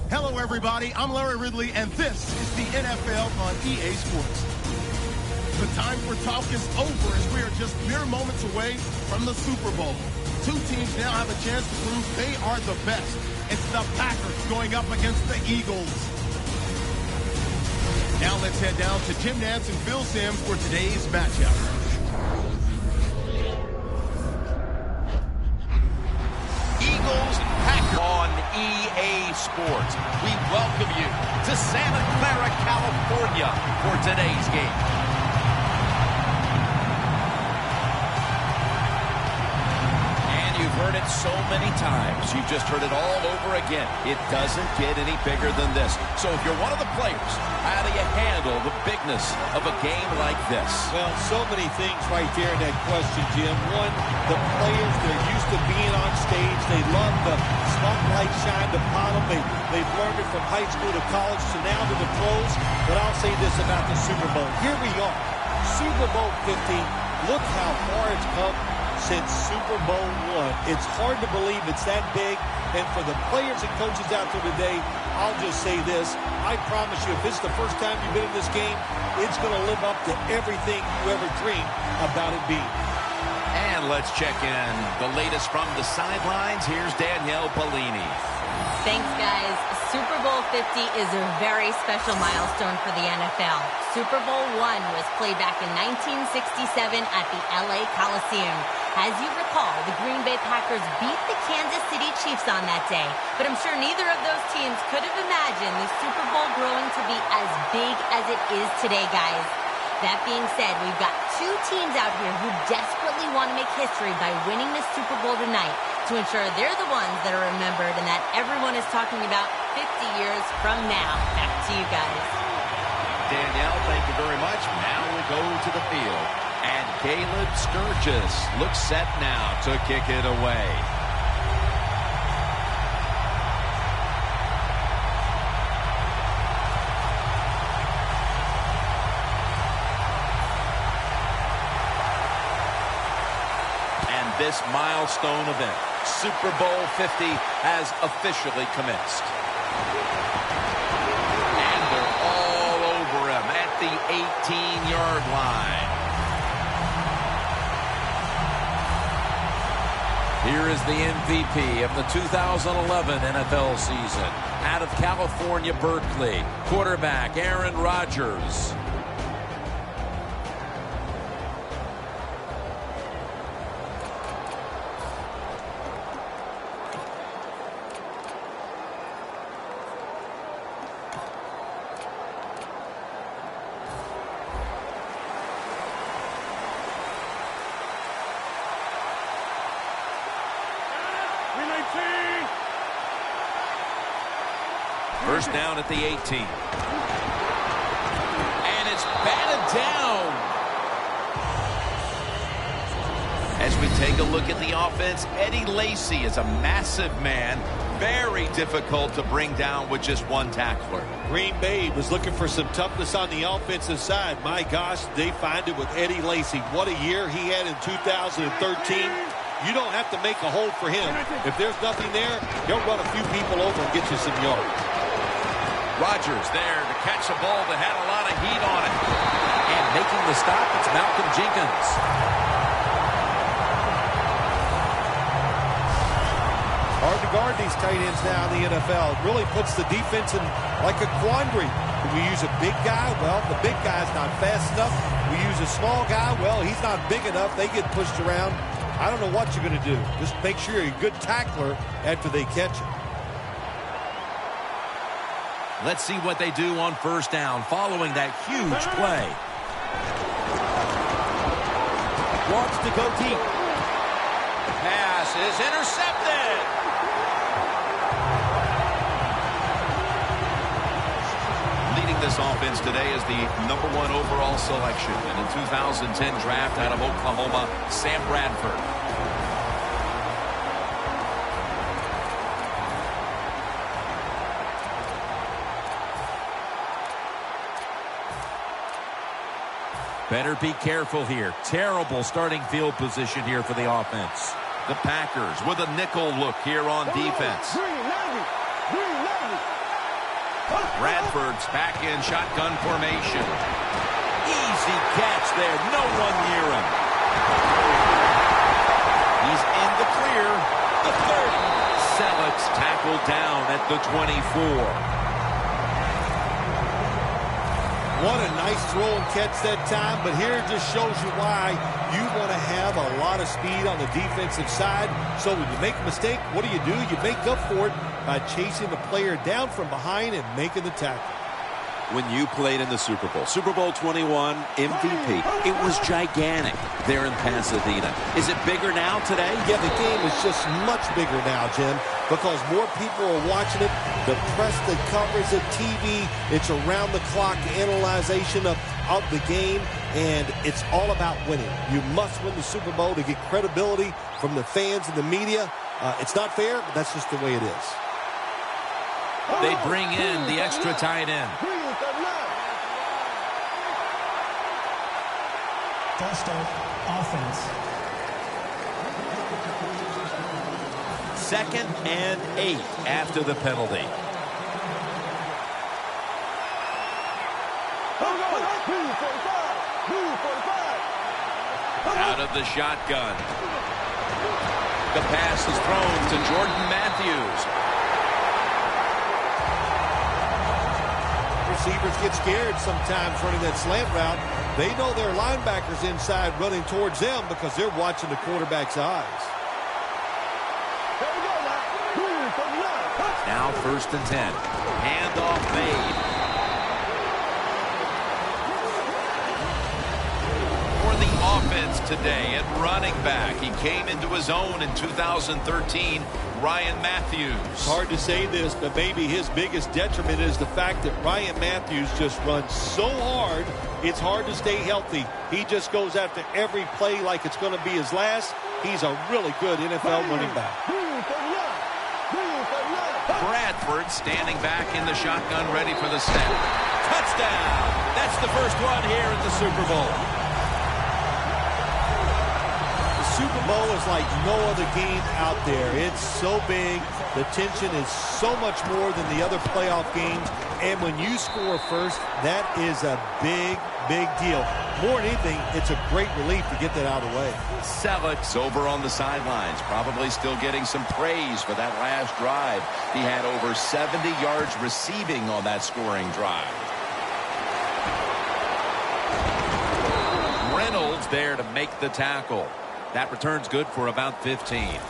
Hello, everybody. I'm Larry Ridley, and this is the NFL on EA Sports. The time for talk is over as we are just mere moments away from the Super Bowl. Two teams now have a chance to prove they are the best. It's the Packers going up against the Eagles. Now let's head down to Jim Nantz and Phil Simms for today's matchup. On EA Sports. We welcome you to Santa Clara, California for today's game. And you've heard it so many times. You've just heard it all over again. It doesn't get any bigger than this. So if you're one of the players, how do you handle the bigness of a game like this? Well, so many things right there in that question, Jim. One, the players, they're used to being on stage. They love the spotlight shine upon them. They've learned it from high school to college to now to the pros. But I'll say this about the Super Bowl. Here we are, Super Bowl 50. Look how far it's come since Super Bowl I. It's hard to believe it's that big. And for the players and coaches out there today, I'll just say this. I promise you, if it's the first time you've been in this game, it's going to live up to everything you ever dreamed about it being. And let's check in the latest from the sidelines. Here's Danielle Bellini. Thanks, guys. Super Bowl 50 is a very special milestone for the NFL. Super Bowl I was played back in 1967 at the LA Coliseum. As you recall, the Green Bay Packers beat the Kansas City Chiefs on that day. But I'm sure neither of those teams could have imagined the Super Bowl growing to be as big as it is today, guys. That being said, we've got two teams out here who desperately want to make history by winning the Super Bowl tonight to ensure they're the ones that are remembered and that everyone is talking about 50 years from now. Back to you guys. Danielle, thank you very much. Now we'll go to the field. And Caleb Sturgis looks set now to kick it away. This milestone event, Super Bowl 50, has officially commenced. And they're all over him at the 18-yard line. Here is the MVP of the 2011 NFL season. Out of California, Berkeley, quarterback Aaron Rodgers. First down at the 18. And it's batted down. As we take a look at the offense, Eddie Lacy is a massive man. Very difficult to bring down with just one tackler. Green Bay was looking for some toughness on the offensive side. My gosh, they find it with Eddie Lacy. What a year he had in 2013. You don't have to make a hole for him. If there's nothing there, he'll run a few people over and get you some yards. Rodgers there to catch a ball that had a lot of heat on it. And making the stop, it's Malcolm Jenkins. Hard to guard these tight ends now in the NFL. It really puts the defense in like a quandary. Do we use a big guy? Well, the big guy's not fast enough. We use a small guy. Well, he's not big enough. They get pushed around. I don't know what you're going to do. Just make sure you're a good tackler after they catch it. Let's see what they do on first down following that huge play. Wants to go deep. Pass is intercepted. Leading this offense today is the #1 overall selection in the 2010 draft out of Oklahoma, Sam Bradford. Better be careful here. Terrible starting field position here for the offense. The Packers with a nickel look here on defense. Bradford's back in shotgun formation. Easy catch there. No one near him. He's in the clear. The 30. Selic's tackled down at the 24. What a nice throw and catch that time, but here it just shows you why you want to have a lot of speed on the defensive side. So when you make a mistake, what do? You make up for it by chasing the player down from behind and making the tackle. When you played in the Super Bowl 21 MVP, it was gigantic there in Pasadena. Is it bigger now today? Yeah, the game is just much bigger now, Jim, because more people are watching it. The press that covers the TV, it's around-the-clock analyzation of the game, and it's all about winning. You must win the Super Bowl to get credibility from the fans and the media. It's not fair, but that's just the way it is. They bring in the extra tight end. False start, offense. 2nd and 8 after the penalty. Out of the shotgun. The pass is thrown to Jordan Matthews. Receivers get scared sometimes running that slant route. They know their linebackers inside running towards them because they're watching the quarterback's eyes. Now 1st and 10. Handoff made. For the offense today at running back, he came into his own in 2013. Ryan Matthews. It's hard to say this, but maybe his biggest detriment is the fact that Ryan Matthews just runs so hard, it's hard to stay healthy. He just goes after every play like it's going to be his last. He's a really good NFL running back. Bradford standing back in the shotgun, ready for the snap. Touchdown! That's the first one here at the Super Bowl. Super Bowl is like no other game out there. It's so big. The tension is so much more than the other playoff games. And when you score first, that is a big, big deal. More than anything, it's a great relief to get that out of the way. Selic's over on the sidelines, probably still getting some praise for that last drive. He had over 70 yards receiving on that scoring drive. Reynolds there to make the tackle. That return's good for about 15.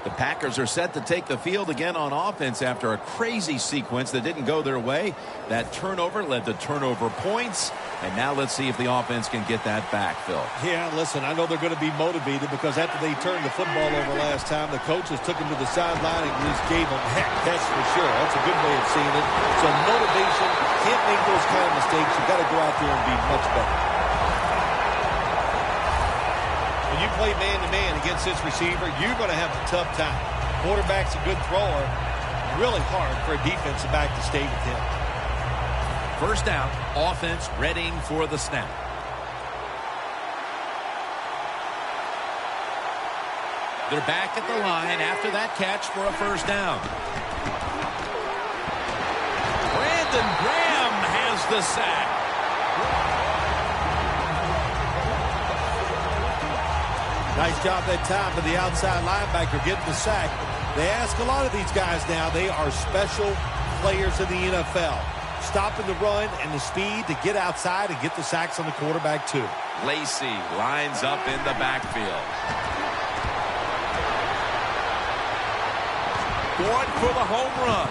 The Packers are set to take the field again on offense after a crazy sequence that didn't go their way. That turnover led to turnover points. And now let's see if the offense can get that back, Phil. Yeah, listen, I know they're going to be motivated because after they turned the football over last time, the coaches took them to the sideline and just gave them heck. That's for sure. That's a good way of seeing it. So motivation, can't make those kind of mistakes. You've got to go out there and be much better. When you play man-to-man against this receiver, you're going to have a tough time. Quarterback's a good thrower. Really hard for a defensive back to stay with him. First down, offense readying for the snap. They're back at the line after that catch for a first down. Brandon Graham has the sack. Nice job that time for the outside linebacker getting the sack. They ask a lot of these guys now. They are special players in the NFL. Stopping the run and the speed to get outside and get the sacks on the quarterback too. Lacey lines up in the backfield. Going for the home run.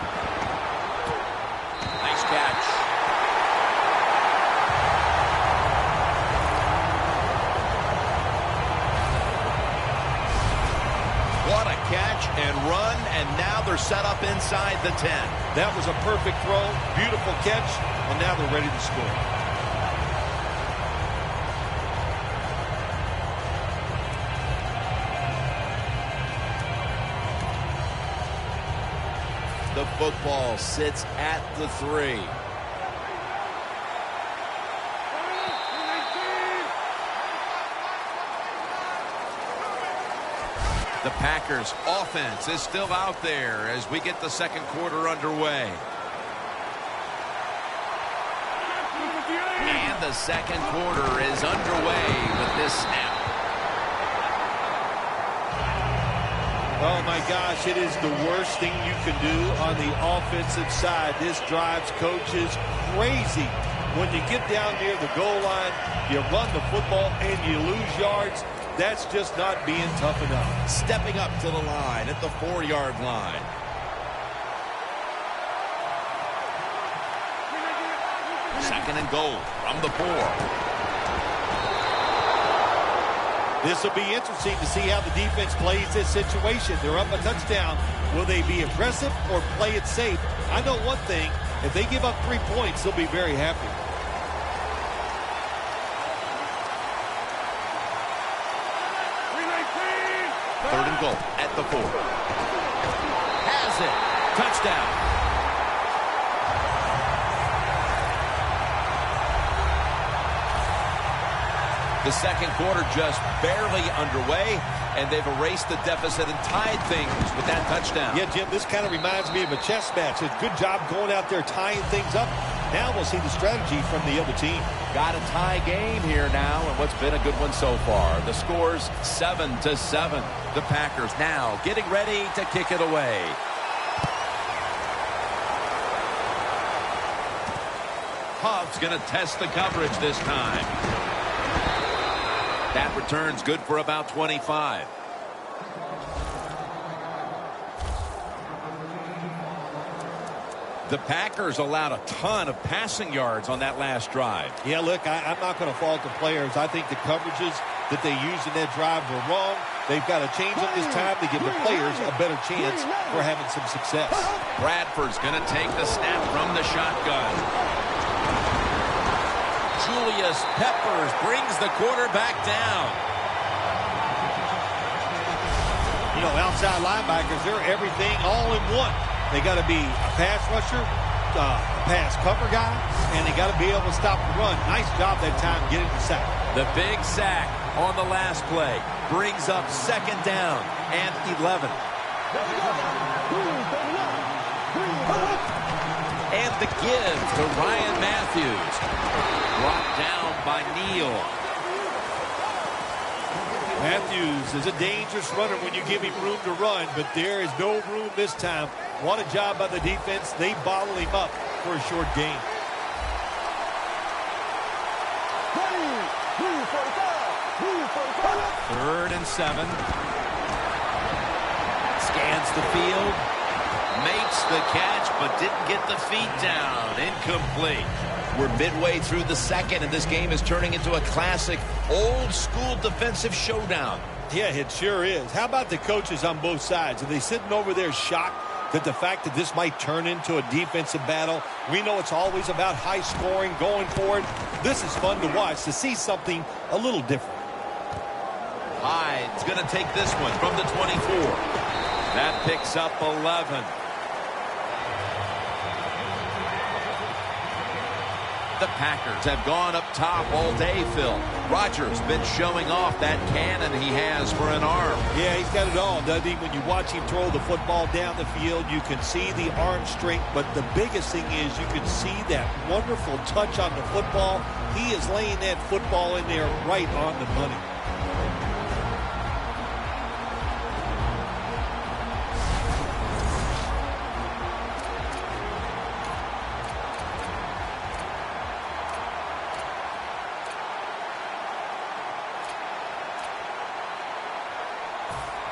Nice catch. What a catch and run, and now they're set up inside the 10. That was a perfect throw, beautiful catch, and now they're ready to score. The football sits at the 3. The Packers offense is still out there as we get the second quarter underway. And the second quarter is underway with this snap. Oh, my gosh, it is the worst thing you can do on the offensive side. This drives coaches crazy. When you get down near the goal line, you run the football and you lose yards. That's just not being tough enough. Stepping up to the line at the 4-yard line. Second and goal from the 4. This will be interesting to see how the defense plays this situation. They're up a touchdown. Will they be aggressive or play it safe? I know one thing. If they give up 3 points, they'll be very happy. Third and goal at the 4. Has it. Touchdown. The second quarter just barely underway, and they've erased the deficit and tied things with that touchdown. Yeah, Jim, this kind of reminds me of a chess match. A good job going out there tying things up. Now we'll see the strategy from the other team. Got a tie game here now, and what's been a good one so far. The score's 7-7. The Packers now getting ready to kick it away. Huff's going to test the coverage this time. That return's good for about 25. The Packers allowed a ton of passing yards on that last drive. Yeah, look, I'm not going to fault the players. I think the coverages that they used in that drive were wrong. They've got to change them this time to give the players a better chance for having some success. Bradford's going to take the snap from the shotgun. Julius Peppers brings the quarterback down. You know, outside linebackers, they're everything all in one. They got to be a pass rusher, a pass cover guy, and they got to be able to stop the run. Nice job that time getting the sack. The big sack on the last play brings up second down and 11. And the give to Ryan Matthews. Brought down by Neal. Matthews is a dangerous runner when you give him room to run, but there is no room this time. What a job by the defense. They bottle him up for a short gain. Third and 7. Scans the field. Makes the catch, but didn't get the feet down. Incomplete. We're midway through the second, and this game is turning into a classic old-school defensive showdown. Yeah, it sure is. How about the coaches on both sides? Are they sitting over there shocked that the fact that this might turn into a defensive battle? We know it's always about high scoring, going for it. This is fun to watch, to see something a little different. Hyde's going to take this one from the 24. That picks up 11. The Packers have gone up top all day, Phil. Rodgers been showing off that cannon he has for an arm. Yeah, he's got it all, doesn't he? When you watch him throw the football down the field, you can see the arm strength, but the biggest thing is you can see that wonderful touch on the football. He is laying that football in there right on the money.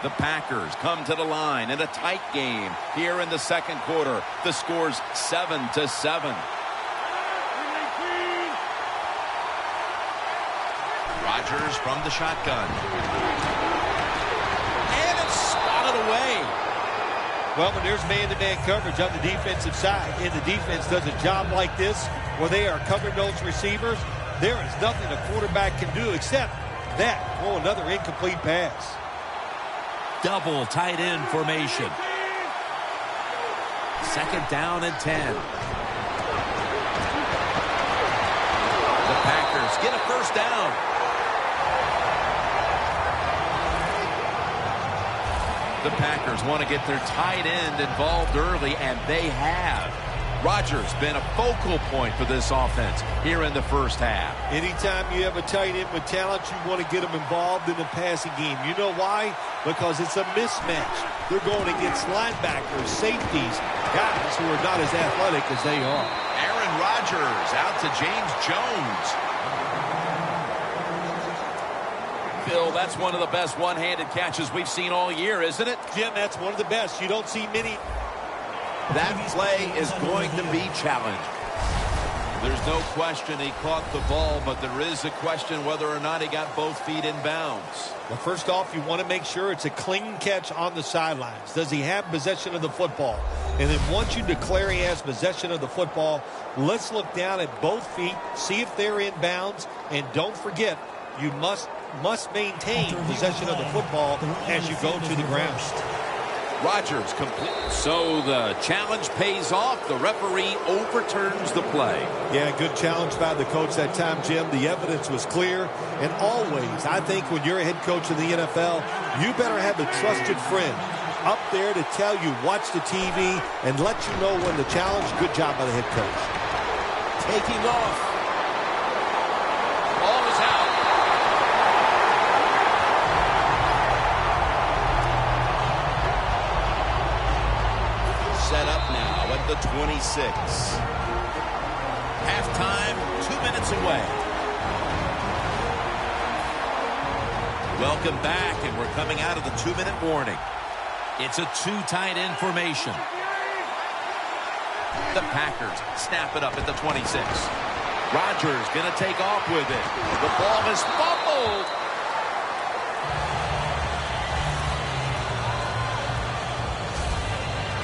The Packers come to the line in a tight game here in the second quarter. The score's 7-7. Rodgers from the shotgun. And it's swatted away. Well, when there's man-to-man coverage on the defensive side, and the defense does a job like this where they are covering those receivers, there is nothing a quarterback can do except that, throw another incomplete pass. Double tight end formation. Second down and 10. The Packers get a first down. The Packers want to get their tight end involved early, and they have. Rodgers been a focal point for this offense here in the first half. Anytime you have a tight end with talent, you want to get them involved in the passing game. You know why? Because it's a mismatch. They're going against linebackers, safeties, guys who are not as athletic as they are. Aaron Rodgers out to James Jones. Phil, that's one of the best one-handed catches we've seen all year, isn't it? Jim, that's one of the best. You don't see many. That play is going to be challenged. There's no question he caught the ball, but there is a question whether or not he got both feet in bounds. Well, first off, you want to make sure it's a clean catch on the sidelines. Does he have possession of the football? And then once you declare he has possession of the football, let's look down at both feet, see if they're in bounds, and don't forget, you must maintain possession of the football as you go to the ground. Rodgers complete. So the challenge pays off. The referee overturns the play. Yeah, good challenge by the coach that time, Jim. The evidence was clear. And always, I think when you're a head coach in the NFL, you better have a trusted friend up there to tell you, watch the TV, and let you know when the challenge. Good job by the head coach. Taking off. Ball is out. Set up now at the 26. Halftime, 2 minutes away. Welcome back, and we're coming out of the 2-minute warning. It's a two tight end formation. The Packers snap it up at the 26. Rodgers going to take off with it. The ball is fumbled.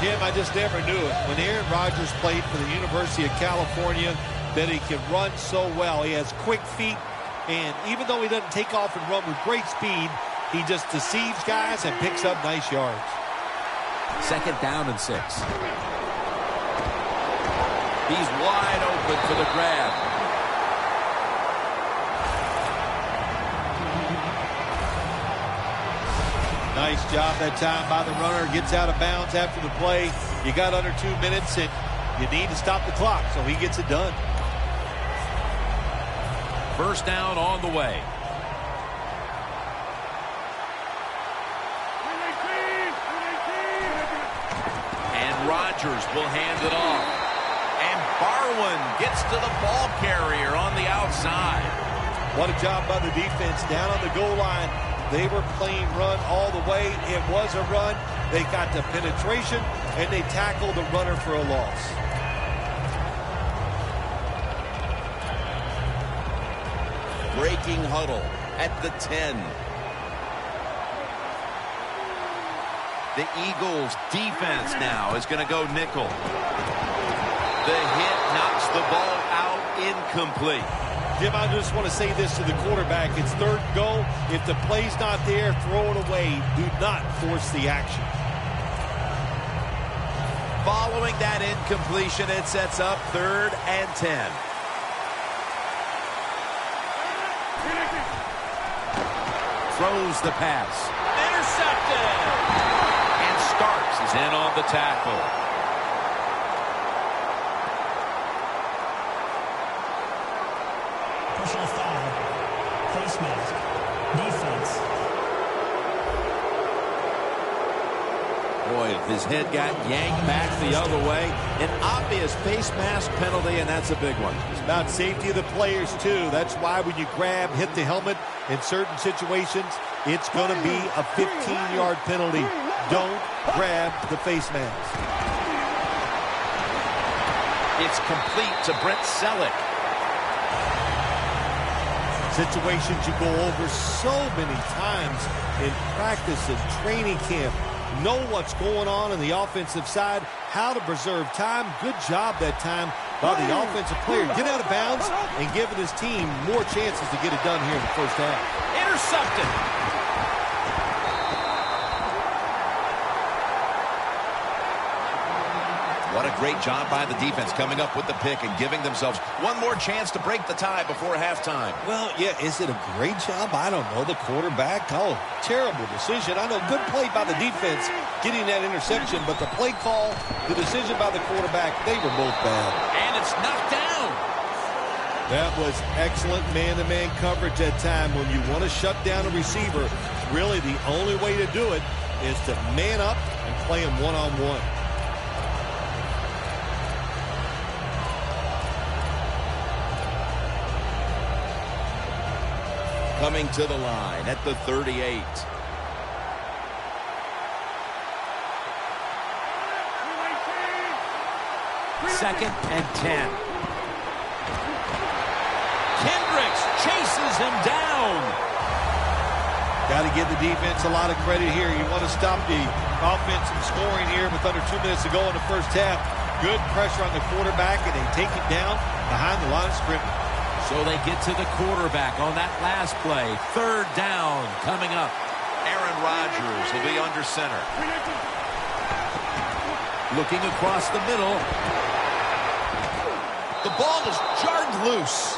Jim, I just never knew it. When Aaron Rodgers played for the University of California, that he can run so well. He has quick feet, and even though he doesn't take off and run with great speed, he just deceives guys and picks up nice yards. 2nd down and 6. He's wide open for the grab. Nice job that time by the runner. Gets out of bounds after the play. You got under 2 minutes, and you need to stop the clock, so he gets it done. First down on the way. And Rodgers will hand it off. And Barwin gets to the ball carrier on the outside. What a job by the defense down on the goal line. They were playing run all the way. It was a run. They got the penetration, and they tackled the runner for a loss. Breaking huddle at the 10. The Eagles' defense now is going to go nickel. The hit knocks the ball out incomplete. Jim, I just want to say this to the quarterback. It's 3rd and goal. If the play's not there, throw it away. Do not force the action. Following that incompletion, it sets up 3rd and 10. Throws the pass. Intercepted! And Starks is in on the tackle. Personal foul. Face mask. Defense. Boy, his head got yanked back the other way. An obvious face mask penalty, and that's a big one. It's about safety of the players, too. That's why when you grab, hit the helmet in certain situations, it's going to be a 15-yard penalty. Don't grab the face mask. It's complete to Brent Selleck. Situations you go over so many times in practice and training camp. Know what's going on the offensive side, how to preserve time. Good job that time by the offensive player. Get out of bounds and giving his team more chances to get it done here in the first half. Intercepted. What a great job by the defense coming up with the pick and giving themselves one more chance to break the tie before halftime. Well, yeah, is it a great job? I don't know. The quarterback, oh, terrible decision. I know, good play by the defense getting that interception, but the play call, the decision by the quarterback, they were both bad. And it's knocked down. That was excellent man-to-man coverage that time. When you want to shut down a receiver, really the only way to do it is to man up and play him one-on-one. Coming to the line at the 38. Second and 10. Kendricks chases him down. Got to give the defense a lot of credit here. You want to stop the offense from scoring here with under 2 minutes to go in the first half. Good pressure on the quarterback, and they take it down behind the line of scrimmage. So they get to the quarterback on that last play. Third down coming up. Aaron Rodgers will be under center. Looking across the middle. The ball is jarred loose.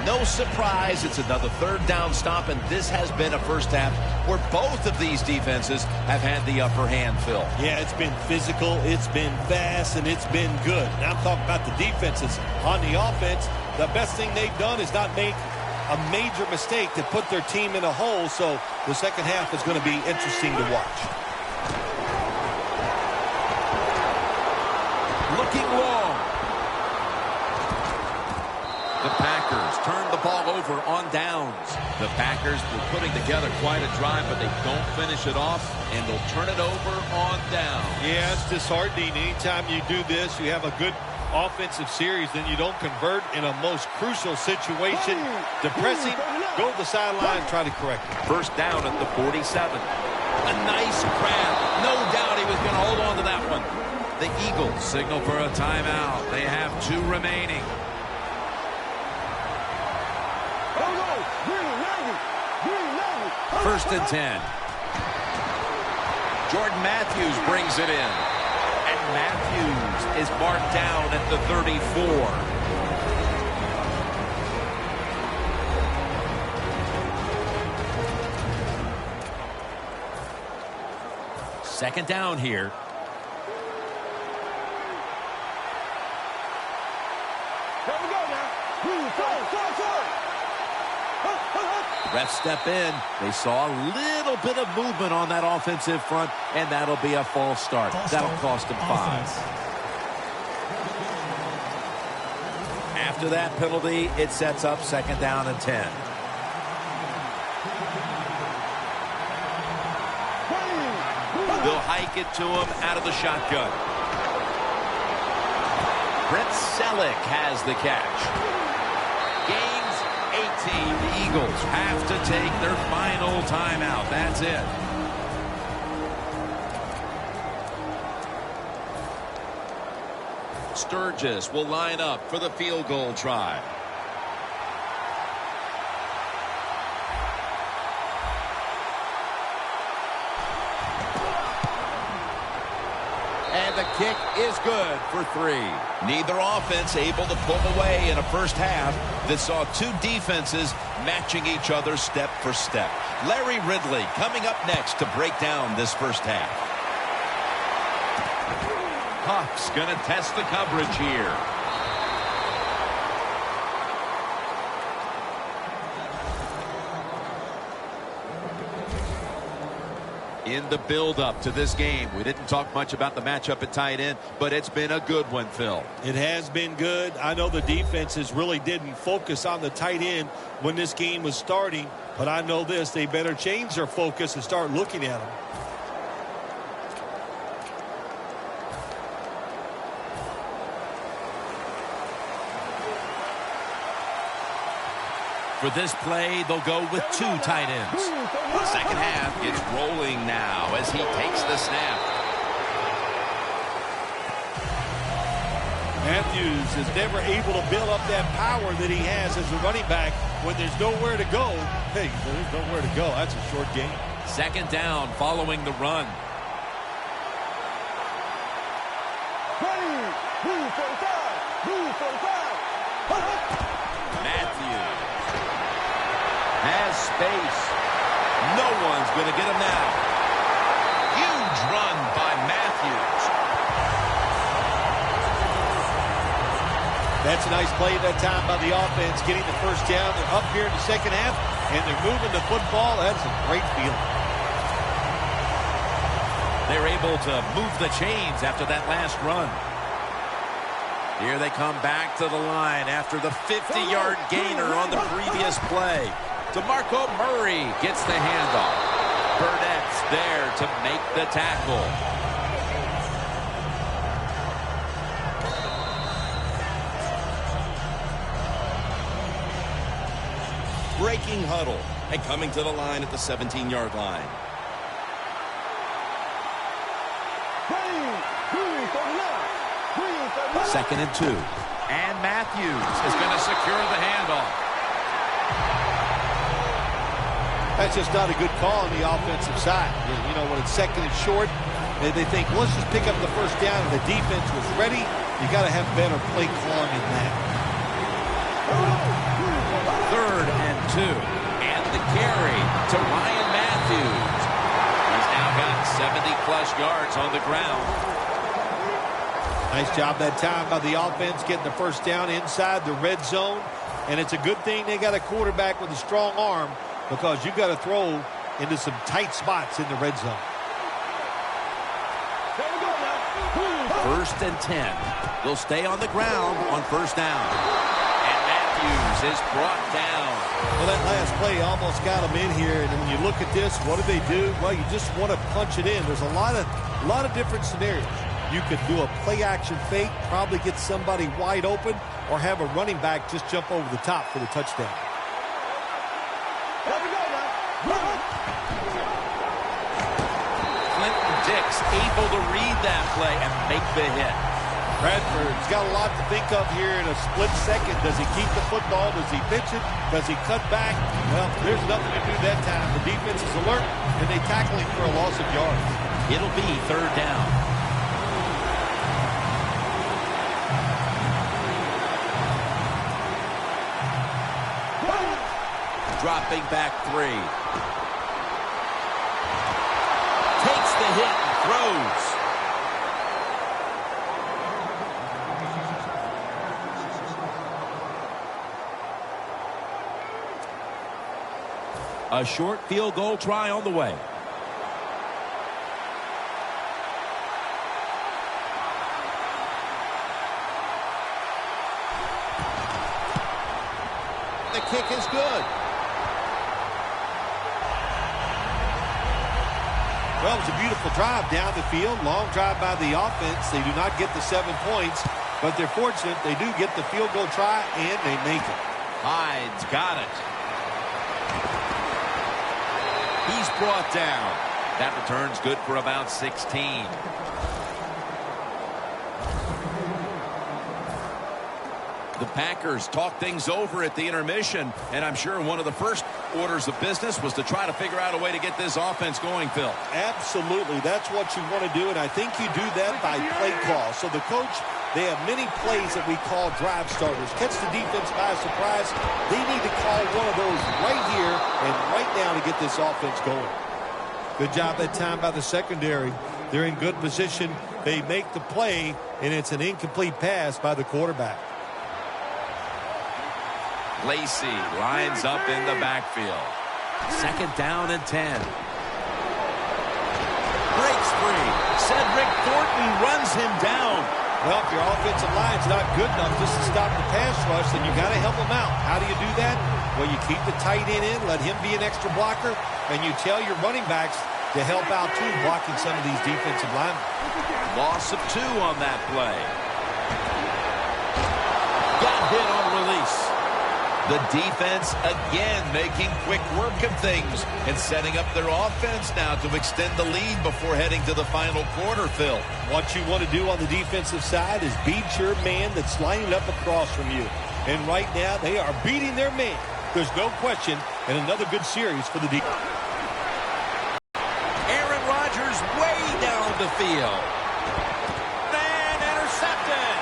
No surprise, it's another third down stop, and this has been a first half where both of these defenses have had the upper hand, Phil. Yeah, it's been physical, it's been fast, and it's been good. Now I'm talking about the defenses. On the offense, the best thing they've done is not make a major mistake to put their team in a hole, so the second half is going to be interesting to watch. Looking long. The Packers turn the ball over on downs. The Packers were putting together quite a drive, but they don't finish it off, and they'll turn it over on down. Yeah, it's disheartening. Anytime you do this, you have a good offensive series, then you don't convert in a most crucial situation. Depressing. Go to the sideline and try to correct it. First down at the 47. A nice grab. No doubt he was going to hold on to that one. The Eagles signal for a timeout. They have 2 remaining. First and 10. Jordan Matthews brings it in. And Matthews is marked down at the 34. Second down here. Refs step in. They saw a little bit of movement on that offensive front, and that'll be a false start. That'll cost them 5. After that penalty, it sets up second down and 10. They'll hike it to him out of the shotgun. Brett Selleck has the catch. The Eagles have to take their final timeout. That's it. Sturgis will line up for the field goal try. And the kick is good for 3. Neither offense able to pull away in a first half that saw 2 defenses matching each other step for step. Larry Ridley coming up next to break down this first half. Huff's going to test the coverage here. In the build-up to this game, we didn't talk much about the matchup at tight end, but it's been a good one, Phil. It has been good. I know the defenses really didn't focus on the tight end when this game was starting, but I know this, they better change their focus and start looking at them. For this play, they'll go with 2 tight ends. The second half gets rolling now as he takes the snap. Matthews is never able to build up that power that he has as a running back when there's nowhere to go. Hey, there's nowhere to go. That's a short game. Second down following the run. Matthews has space. No one's going to get him now. Huge run by Matthews. That's a nice play that time by the offense, getting the first down. They're up here in the second half, and they're moving the football. That's a great feeling. They're able to move the chains after that last run. Here they come back to the line after the 50-yard gainer on the previous play. DeMarco Murray gets the handoff. Burnett's there to make the tackle. Breaking huddle and coming to the line at the 17-yard line. Second and 2. And Matthews is going to secure the handoff. That's just not a good call on the offensive side. You know, when it's second and short, they think, well, let's just pick up the first down, and the defense was ready. You got to have better play calling in that. Third and 2. And the carry to Ryan Matthews. He's now got 70-plus yards on the ground. Nice job that time by the offense getting the first down inside the red zone. And it's a good thing they got a quarterback with a strong arm, because you've got to throw into some tight spots in the red zone. First and 10. They'll stay on the ground on first down. And Matthews is brought down. Well, that last play almost got them in here. And when you look at this, what do they do? Well, you just want to punch it in. There's a lot of different scenarios. You could do a play-action fake, probably get somebody wide open, or have a running back just jump over the top for the touchdown. Clinton Dix able to read that play and make the hit. Bradford's got a lot to think of here in a split second. Does he keep the football? Does he pitch it? Does he cut back? Well, there's nothing to do that time. The defense is alert, and they tackle him for a loss of yards. It'll be third down. Dropping back 3. Takes the hit and throws. A short field goal try on the way. The kick is good. Well, it was a beautiful drive down the field. Long drive by the offense. They do not get the 7 points, but they're fortunate they do get the field goal try, and they make it. Hyde's got it. He's brought down. That return's good for about 16. The Packers talk things over at the intermission, and I'm sure one of the first orders of business was to try to figure out a way to get this offense going, Phil. Absolutely. That's what you want to do, and I think you do that by play call. So the coach, they have many plays that we call drive starters. Catch the defense by surprise. They need to call one of those right here and right now to get this offense going. Good job that time by the secondary. They're in good position. They make the play, and it's an incomplete pass by the quarterback. Lacey lines up in the backfield. Second down and 10. Breaks free. Cedric Thornton runs him down. Well, if your offensive line's not good enough just to stop the pass rush, then you got to help them out. How do you do that? Well, you keep the tight end in, let him be an extra blocker, and you tell your running backs to help out, too, blocking some of these defensive linemen. Loss of 2 on that play. Got hit on release. The defense again making quick work of things and setting up their offense now to extend the lead before heading to the final quarter, Phil. What you want to do on the defensive side is beat your man that's lining up across from you. And right now they are beating their man. There's no question, and another good series for the defense. Aaron Rodgers way down the field. And intercepted.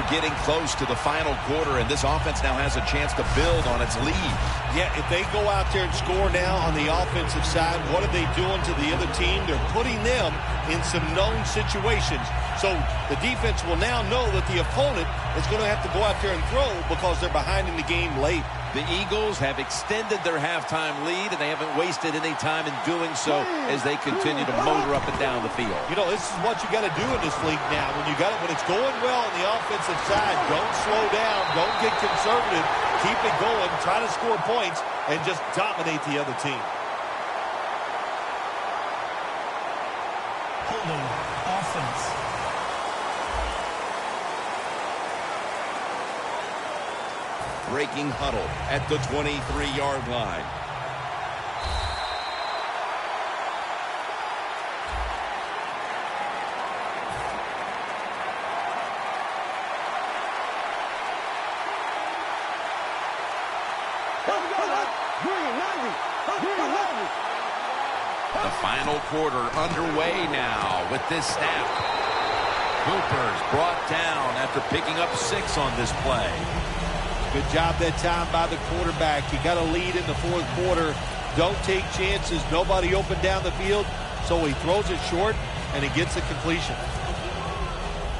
we're getting close to the final quarter, and this offense now has a chance to build on its lead. Yeah, if they go out there and score now on the offensive side, what are they doing to the other team? They're putting them in some known situations. So the defense will now know that the opponent is going to have to go out there and throw because they're behind in the game late. The Eagles have extended their halftime lead, and they haven't wasted any time in doing so as they continue to motor up and down the field. You know, this is what you got to do in this league now. When it's going well on the offensive side, don't slow down, don't get conservative, keep it going, try to score points, and just dominate the other team. Holding offense. Breaking huddle at the 23-yard line. The final quarter underway now with this snap. Cooper's brought down after picking up 6 on this play. Good job that time by the quarterback. You got a lead in the fourth quarter. Don't take chances. Nobody open down the field, so he throws it short, and he gets a completion.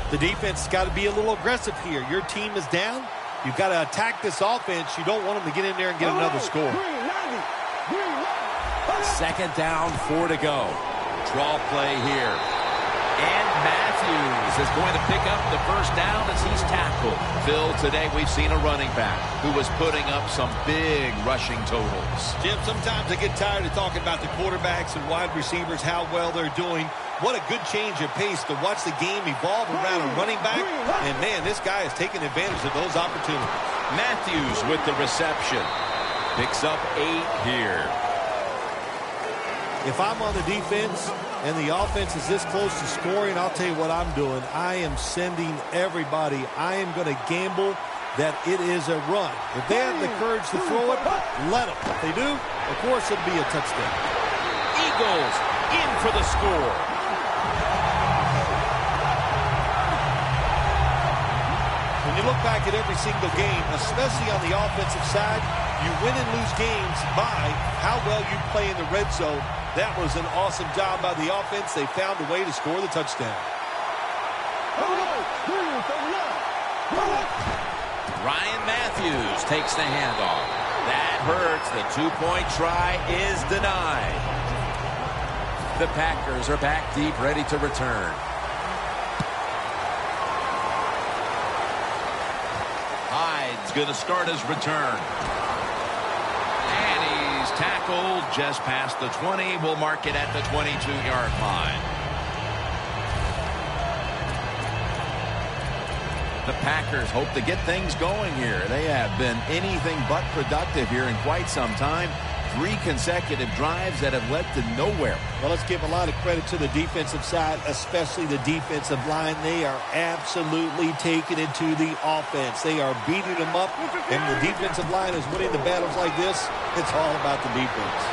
The defense has got to be a little aggressive here. Your team is down. You've got to attack this offense. You don't want them to get in there and get another score. Second down, 4 to go. Draw play here. And Matthews is going to pick up the first down as he's tackled. Phil, today we've seen a running back who was putting up some big rushing totals. Jim, sometimes I get tired of talking about the quarterbacks and wide receivers, how well they're doing. What a good change of pace to watch the game evolve around a running back. And, man, this guy is taking advantage of those opportunities. Matthews with the reception. Picks up 8 here. If I'm on the defense and the offense is this close to scoring, I'll tell you what I'm doing. I am sending everybody. I am going to gamble that it is a run. If they have the courage to throw it, let them. If they do, of course it'll be a touchdown. Eagles in for the score. When you look back at every single game, especially on the offensive side, you win and lose games by how well you play in the red zone. That was an awesome job by the offense. They found a way to score the touchdown. Ryan Matthews takes the handoff. That hurts. The 2-point try is denied. The Packers are back deep, ready to return. Hyde's going to start his return. And he's tackled just past the 20. We'll mark it at the 22-yard line. The Packers hope to get things going here. They have been anything but productive here in quite some time. 3 consecutive drives that have led to nowhere. Well, let's give a lot of credit to the defensive side, especially the defensive line. They are absolutely taking it to the offense. They are beating them up, and the defensive line is winning the battles like this. It's all about the defense.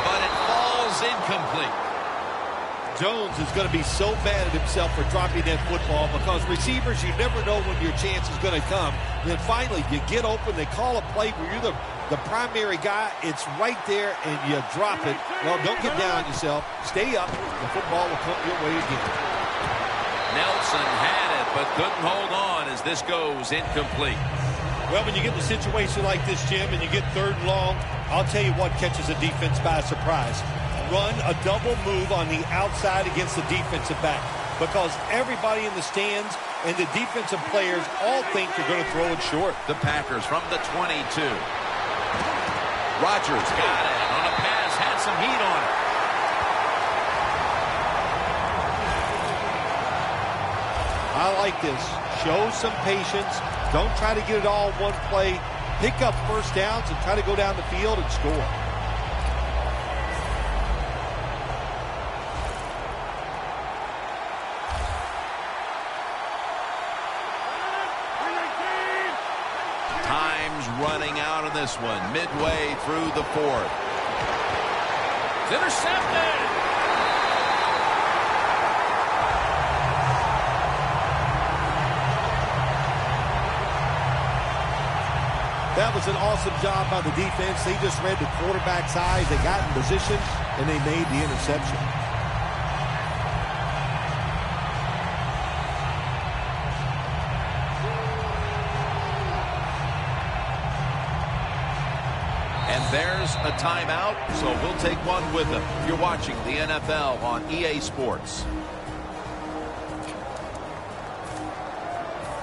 But it falls incomplete. Jones is going to be so mad at himself for dropping that football because receivers, you never know when your chance is going to come. And then finally, you get open, they call a play where you're the primary guy. It's right there, and you drop it. Well, don't get down on yourself. Stay up. The football will come your way again. Nelson had it, but couldn't hold on as this goes incomplete. Well, when you get in a situation like this, Jim, and you get 3rd and long, I'll tell you what catches a defense by surprise. Run a double move on the outside against the defensive back because everybody in the stands and the defensive players all think they're going to throw it short. The Packers from the 22. Rodgers got it on a pass, had some heat on it. I like this. Show some patience. Don't try to get it all in one play. Pick up first downs and try to go down the field and score. Running out on this one, midway through the 4th. It's intercepted! That was an awesome job by the defense. They just read the quarterback's eyes. They got in position, and they made the interception. And there's a timeout, so we'll take one with them. You're watching the NFL on EA Sports.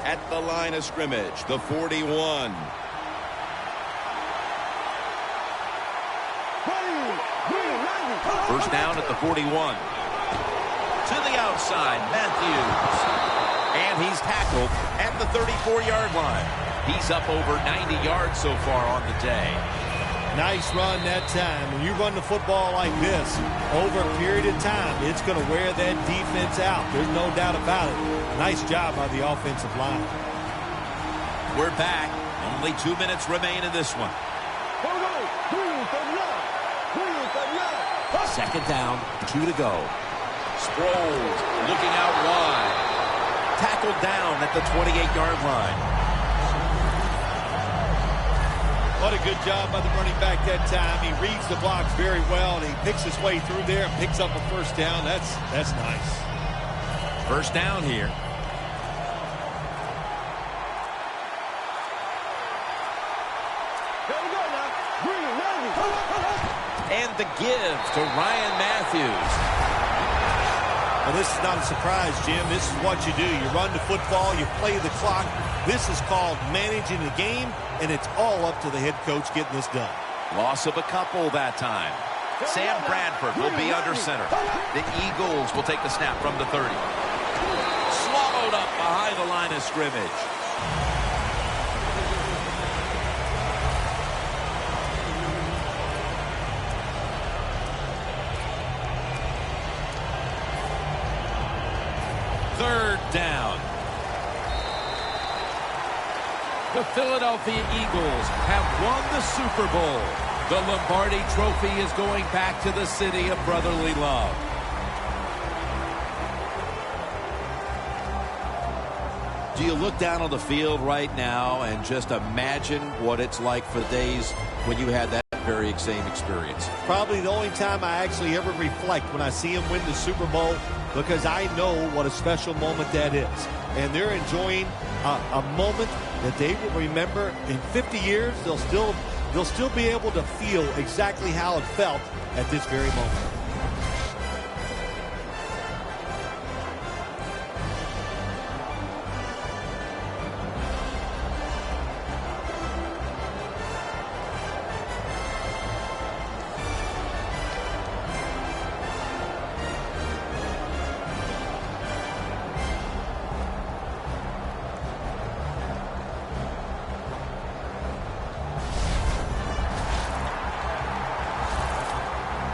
At the line of scrimmage, the 41. First down at the 41. To the outside, Matthews. And he's tackled at the 34-yard line. He's up over 90 yards so far on the day. Nice run that time. When you run the football like this, over a period of time, it's going to wear that defense out. There's no doubt about it. Nice job by the offensive line. We're back. Only 2 minutes remain in this one. Second down, 2 to go. Sproles looking out wide. Tackled down at the 28-yard line. What a good job by the running back that time. He reads the blocks very well, and he picks his way through there and picks up a first down. That's nice. First down here. And the give to Ryan Matthews. Well, this is not a surprise, Jim. This is what you do. You run the football, you play the clock. This is called managing the game, and it's all up to the head coach getting this done. Loss of a couple that time. Sam Bradford will be under center. The Eagles will take the snap from the 30. Swallowed up behind the line of scrimmage. Third down. The Philadelphia Eagles have won the Super Bowl. The Lombardi Trophy is going back to the city of brotherly love. Do you look down on the field right now and just imagine what it's like for the days when you had that very same experience? Probably the only time I actually ever reflect when I see them win the Super Bowl, because I know what a special moment that is. And they're enjoying a moment that they will remember in 50 years. They'll still be able to feel exactly how it felt at this very moment.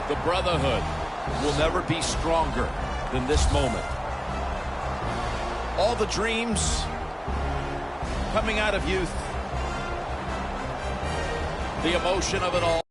The brotherhood will never be stronger than this moment. All the dreams coming out of youth. The emotion of it all.